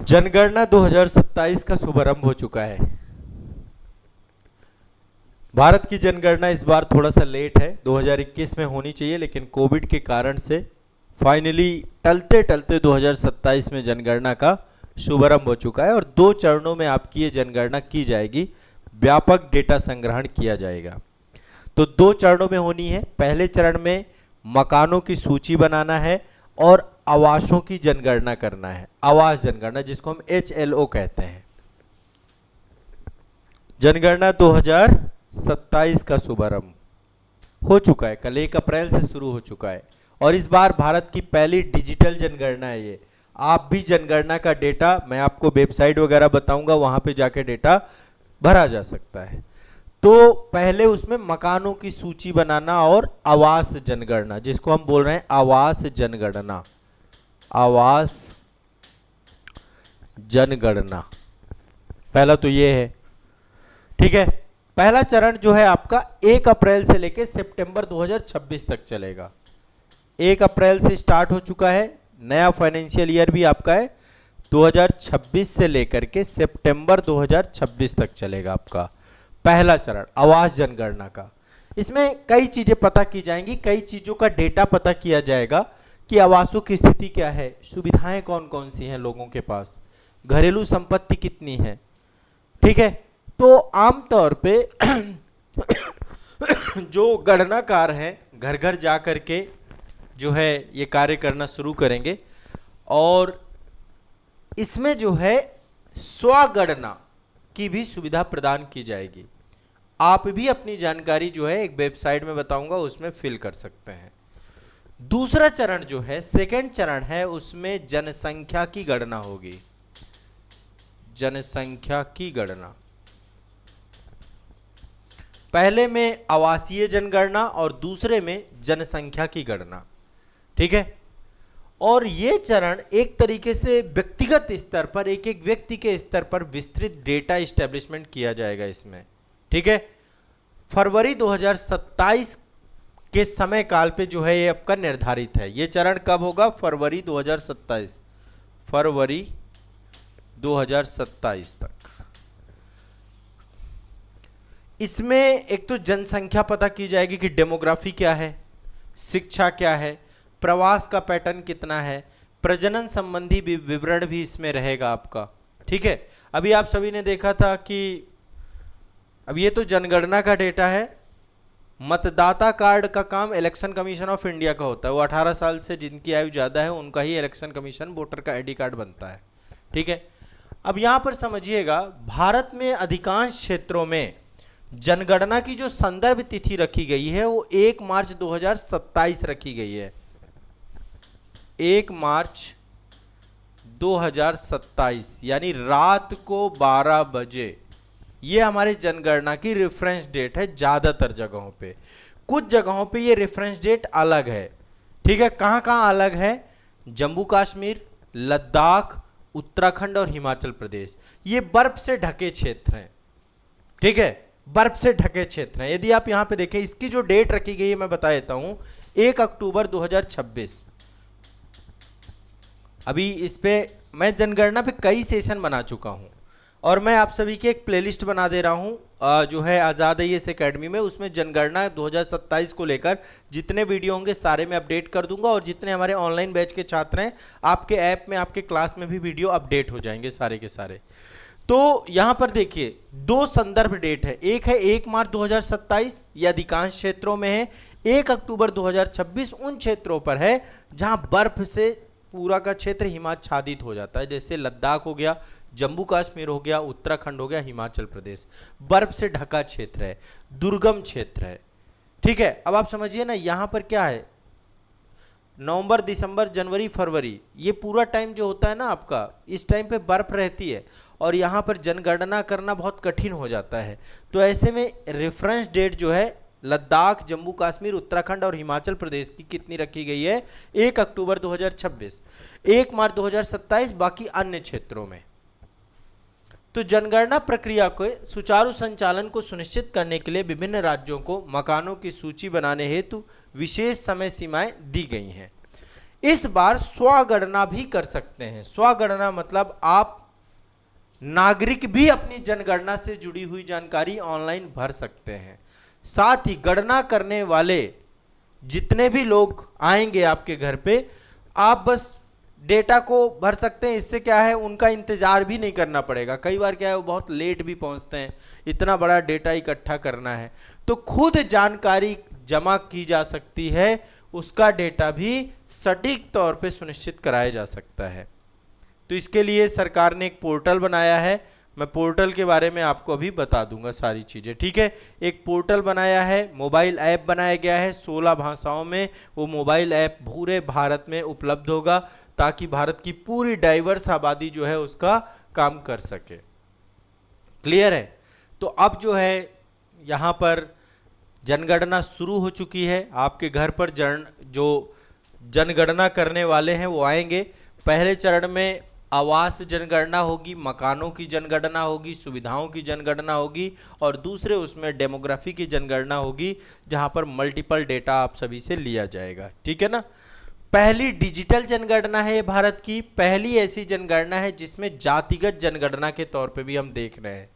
जनगणना 2027 का शुभारंभ हो चुका है। भारत की जनगणना इस बार थोड़ा सा लेट है, 2021 में होनी चाहिए, लेकिन कोविड के कारण से फाइनली टलते टलते 2027 में जनगणना का शुभारंभ हो चुका है और 2 चरणों में आपकी ये जनगणना की जाएगी। व्यापक डेटा संग्रहण किया जाएगा। तो 2 चरणों में होनी है। पहले चरण में मकानों की सूची बनाना है और आवासों की जनगणना करना है। आवास जनगणना, जिसको हम HLO कहते हैं। जनगणना 2027 का शुभारंभ हो चुका है, कल 1 अप्रैल से शुरू हो चुका है और इस बार भारत की पहली डिजिटल जनगणना है ये। आप भी जनगणना का डेटा, मैं आपको वेबसाइट वगैरह बताऊंगा, वहां पे जाके डेटा भरा जा सकता है। तो पहले उसमें मकानों की सूची बनाना और आवास जनगणना, जिसको हम बोल रहे हैं आवास जनगणना। आवास जनगणना पहला तो ये है, ठीक है। पहला चरण जो है आपका 1 अप्रैल से लेकर सितंबर 2026 तक चलेगा। 1 अप्रैल से स्टार्ट हो चुका है, नया फाइनेंशियल ईयर भी आपका है 2026 से लेकर के सितंबर 2026 तक चलेगा आपका पहला चरण आवास जनगणना का। इसमें कई चीजें पता की जाएंगी, कई चीजों का डेटा पता किया जाएगा कि आवासों की स्थिति क्या है, सुविधाएं कौन कौन सी हैं लोगों के पास, घरेलू संपत्ति कितनी है, ठीक है। तो आमतौर पे जो गणनाकार हैं घर घर जा करके जो है ये कार्य करना शुरू करेंगे और इसमें जो है स्वगणना की भी सुविधा प्रदान की जाएगी। आप भी अपनी जानकारी जो है एक वेबसाइट में बताऊंगा उसमें फिल कर सकते हैं। दूसरा चरण जो है, सेकेंड चरण है, उसमें जनसंख्या की गणना होगी। जनसंख्या की गणना, पहले में आवासीय जनगणना और दूसरे में जनसंख्या की गणना, ठीक है। और ये चरण एक तरीके से व्यक्तिगत स्तर पर, एक एक व्यक्ति के स्तर पर विस्तृत डेटा एस्टेब्लिशमेंट किया जाएगा इसमें, ठीक है। फरवरी 2027 के समय काल पे जो है ये आपका निर्धारित है। ये चरण कब होगा? फरवरी 2027, फरवरी 2027 तक। इसमें एक तो जनसंख्या पता की जाएगी कि डेमोग्राफी क्या है, शिक्षा क्या है, प्रवास का पैटर्न कितना है, प्रजनन संबंधी विवरण भी इसमें रहेगा आपका, ठीक है। अभी आप सभी ने देखा था कि अब ये तो जनगणना का डेटा है, मतदाता कार्ड का काम इलेक्शन कमीशन ऑफ इंडिया का होता है। वो 18 साल से जिनकी आयु ज़्यादा है उनका ही इलेक्शन कमीशन वोटर का ID कार्ड बनता है, ठीक है। अब यहाँ पर समझिएगा, भारत में अधिकांश क्षेत्रों में जनगणना की जो संदर्भ तिथि रखी गई है वो 1 मार्च 2027 रखी गई है। 1 मार्च 2027 यानी रात को 12 बजे ये हमारे जनगणना की रेफरेंस डेट है। ज्यादातर जगहों पे, कुछ जगहों पे ये रेफरेंस डेट अलग है, ठीक है। कहां कहां अलग है? जम्मू कश्मीर, लद्दाख, उत्तराखंड और हिमाचल प्रदेश, ये बर्फ से ढके क्षेत्र हैं, ठीक है। बर्फ से ढके क्षेत्र हैं। यदि आप यहां पे देखें, इसकी जो डेट रखी गई है मैं बता देता हूं, 1 अक्टूबर 2026। अभी इस पे मैं जनगणना पे कई सेशन बना चुका हूं और मैं आप सभी की एक प्लेलिस्ट बना दे रहा हूं जो है आज़ाद IAS एकेडमी में। उसमें जनगणना 2027 को लेकर जितने वीडियो होंगे सारे मैं अपडेट कर दूंगा और जितने हमारे ऑनलाइन बैच के छात्र हैं आपके ऐप में, आपके क्लास में भी वीडियो अपडेट हो जाएंगे सारे के सारे। तो यहां पर देखिए 2 संदर्भ डेट है, एक है 1 मार्च 2027, ये अधिकांश क्षेत्रों में है। 1 अक्टूबर 2026 उन क्षेत्रों पर है जहां बर्फ से पूरा का क्षेत्र हिमाच्छादित हो जाता है, जैसे लद्दाख हो गया, जम्मू कश्मीर हो गया, उत्तराखंड हो गया, हिमाचल प्रदेश। बर्फ से ढका क्षेत्र है, दुर्गम क्षेत्र है, ठीक है। अब आप समझिए ना, यहां पर क्या है, नवंबर, दिसंबर, जनवरी, फरवरी, ये पूरा टाइम जो होता है ना आपका, इस टाइम पे बर्फ रहती है और यहां पर जनगणना करना बहुत कठिन हो जाता है। तो ऐसे में रेफरेंस डेट जो है लद्दाख, जम्मू कश्मीर, उत्तराखंड और हिमाचल प्रदेश की कितनी रखी गई है? 1 अक्टूबर 2026, 1 मार्च 2027 बाकी अन्य क्षेत्रों में। तो जनगणना प्रक्रिया के सुचारू संचालन को सुनिश्चित करने के लिए विभिन्न राज्यों को मकानों की सूची बनाने हेतु विशेष समय सीमाएं दी गई हैं। इस बार स्वगणना भी कर सकते हैं। स्वगणना मतलब आप नागरिक भी अपनी जनगणना से जुड़ी हुई जानकारी ऑनलाइन भर सकते हैं। साथ ही गणना करने वाले जितने भी लोग आएंगे आपके घर पे, आप बस डेटा को भर सकते हैं। इससे क्या है, उनका इंतजार भी नहीं करना पड़ेगा। कई बार क्या है, वो बहुत लेट भी पहुंचते हैं, इतना बड़ा डेटा इकट्ठा करना है, तो खुद जानकारी जमा की जा सकती है, उसका डेटा भी सटीक तौर पे सुनिश्चित कराया जा सकता है। तो इसके लिए सरकार ने एक पोर्टल बनाया है, मैं पोर्टल के बारे में आपको अभी बता दूंगा सारी चीजें, ठीक है। एक पोर्टल बनाया है, मोबाइल ऐप बनाया गया है 16 भाषाओं में। वो मोबाइल ऐप पूरे भारत में उपलब्ध होगा, ताकि भारत की पूरी डाइवर्स आबादी जो है उसका काम कर सके। क्लियर है। तो अब जो है यहाँ पर जनगणना शुरू हो चुकी है। आपके घर पर जो जनगणना करने वाले हैं वो आएंगे। पहले चरण में आवास जनगणना होगी, मकानों की जनगणना होगी, सुविधाओं की जनगणना होगी, और दूसरे उसमें डेमोग्राफी की जनगणना होगी, जहां पर मल्टीपल डेटा आप सभी से लिया जाएगा, ठीक है ना। पहली डिजिटल जनगणना है ये भारत की, पहली ऐसी जनगणना है जिसमें जातिगत जनगणना के तौर पे भी हम देख रहे हैं,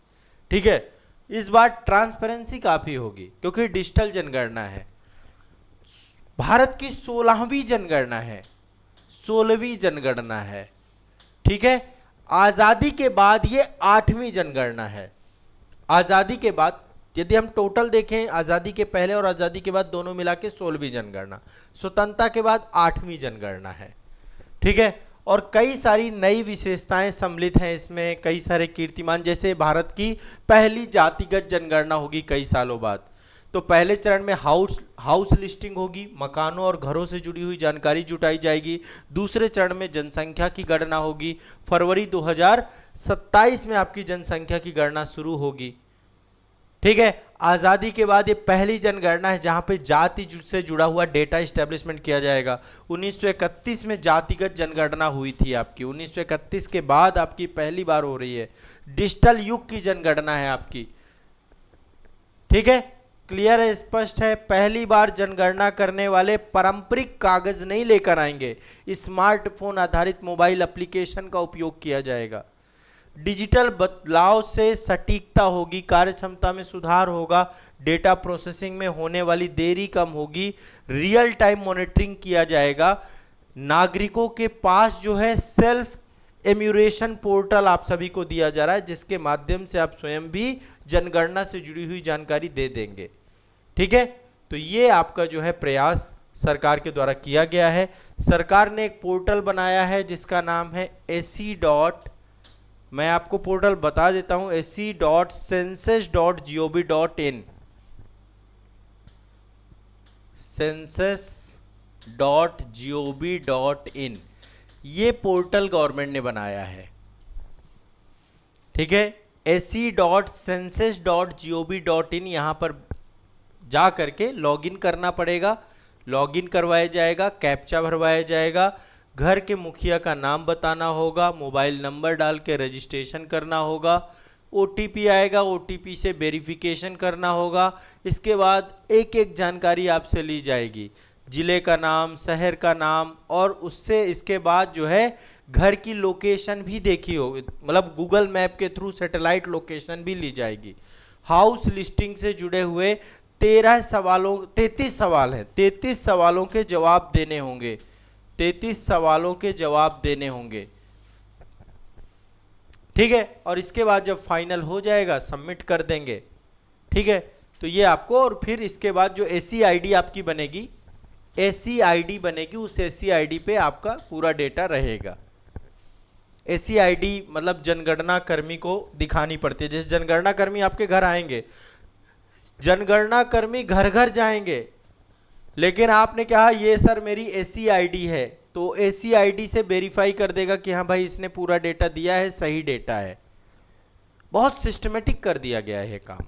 ठीक है। इस बार ट्रांसपेरेंसी काफी होगी क्योंकि डिजिटल जनगणना है। भारत की 16वीं जनगणना है, 16वीं जनगणना है, ठीक है। आजादी के बाद ये 8वीं जनगणना है। आजादी के बाद यदि हम टोटल देखें, आजादी के पहले और आजादी के बाद दोनों मिला के 16वीं जनगणना, स्वतंत्रता के बाद 8वीं जनगणना है, ठीक है। और कई सारी नई विशेषताएं सम्मिलित हैं इसमें, कई सारे कीर्तिमान, जैसे भारत की पहली जातिगत जनगणना होगी कई सालों बाद। तो पहले चरण में हाउस लिस्टिंग होगी, मकानों और घरों से जुड़ी हुई जानकारी जुटाई जाएगी। दूसरे चरण में जनसंख्या की गणना होगी, फरवरी 2027 में आपकी जनसंख्या की गणना शुरू होगी, ठीक है। आजादी के बाद ये पहली जनगणना है जहां पे जाति से जुड़ा हुआ डेटा एस्टेब्लिशमेंट किया जाएगा। 1931 में जातिगत जनगणना हुई थी आपकी, 1931 के बाद आपकी पहली बार हो रही है। डिजिटल युग की जनगणना है आपकी, ठीक है। क्लियर है, स्पष्ट है। पहली बार जनगणना करने वाले पारंपरिक कागज नहीं लेकर आएंगे, स्मार्टफोन आधारित मोबाइल एप्लीकेशन का उपयोग किया जाएगा। डिजिटल बदलाव से सटीकता होगी, कार्य क्षमता में सुधार होगा, डेटा प्रोसेसिंग में होने वाली देरी कम होगी, रियल टाइम मॉनिटरिंग किया जाएगा। नागरिकों के पास जो है सेल्फ एम्यूरेशन पोर्टल आप सभी को दिया जा रहा है, जिसके माध्यम से आप स्वयं भी जनगणना से जुड़ी हुई जानकारी दे देंगे, ठीक है। तो ये आपका जो है प्रयास सरकार के द्वारा किया गया है। सरकार ने एक पोर्टल बनाया है जिसका नाम है मैं आपको पोर्टल बता देता हूं, ec.census.gov.in, census.gov.in, ये पोर्टल गवर्नमेंट ने बनाया है, ठीक है। ec.census.gov.in, यहां पर जा करके लॉगिन करना पड़ेगा, लॉगिन करवाया जाएगा, कैप्चा भरवाया जाएगा, घर के मुखिया का नाम बताना होगा, मोबाइल नंबर डाल के रजिस्ट्रेशन करना होगा, ओटीपी आएगा, ओटीपी से वेरिफिकेशन करना होगा। इसके बाद एक एक जानकारी आपसे ली जाएगी, जिले का नाम, शहर का नाम, और उससे इसके बाद जो है घर की लोकेशन भी देखी होगी, मतलब गूगल मैप के थ्रू सैटेलाइट लोकेशन भी ली जाएगी। हाउस लिस्टिंग से जुड़े हुए 33 सवाल हैं, 33 सवालों के जवाब देने होंगे, 33 सवालों के जवाब देने होंगे, ठीक है। और इसके बाद जब फाइनल हो जाएगा सबमिट कर देंगे, ठीक है। तो ये आपको, और फिर इसके बाद जो एसी आईडी आपकी बनेगी, एसी आईडी बनेगी, उस एसी आईडी पे आपका पूरा डेटा रहेगा। एसी आईडी मतलब जनगणना कर्मी को दिखानी पड़ती है। जैसे जनगणना कर्मी आपके घर आएंगे, जनगणना कर्मी घर घर जाएंगे, लेकिन आपने कहा ये सर मेरी एसी आईडी है, तो एसी आईडी से वेरीफाई कर देगा कि हाँ भाई इसने पूरा डेटा दिया है, सही डेटा है। बहुत सिस्टमेटिक कर दिया गया है काम,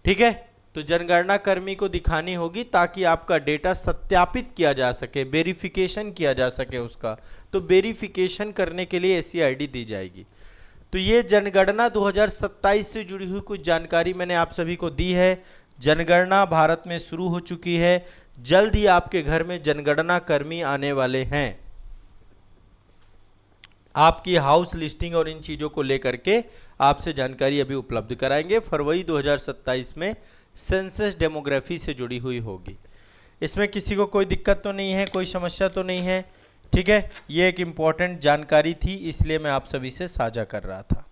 ठीक है। तो जनगणना कर्मी को दिखानी होगी ताकि आपका डेटा सत्यापित किया जा सके, वेरिफिकेशन किया जा सके उसका। तो वेरिफिकेशन करने के लिए एसी आईडी दी जाएगी। तो ये जनगणना 2027 से जुड़ी हुई कुछ जानकारी मैंने आप सभी को दी है। जनगणना भारत में शुरू हो चुकी है। जल्द ही आपके घर में जनगणना कर्मी आने वाले हैं, आपकी हाउस लिस्टिंग और इन चीज़ों को लेकर के आपसे जानकारी अभी उपलब्ध कराएंगे। फरवरी 2027 में सेंसस डेमोग्राफी से जुड़ी हुई होगी। इसमें किसी को कोई दिक्कत तो नहीं है, कोई समस्या तो नहीं है? ठीक है, ये एक इम्पॉर्टेंट जानकारी थी, इसलिए मैं आप सभी से साझा कर रहा था।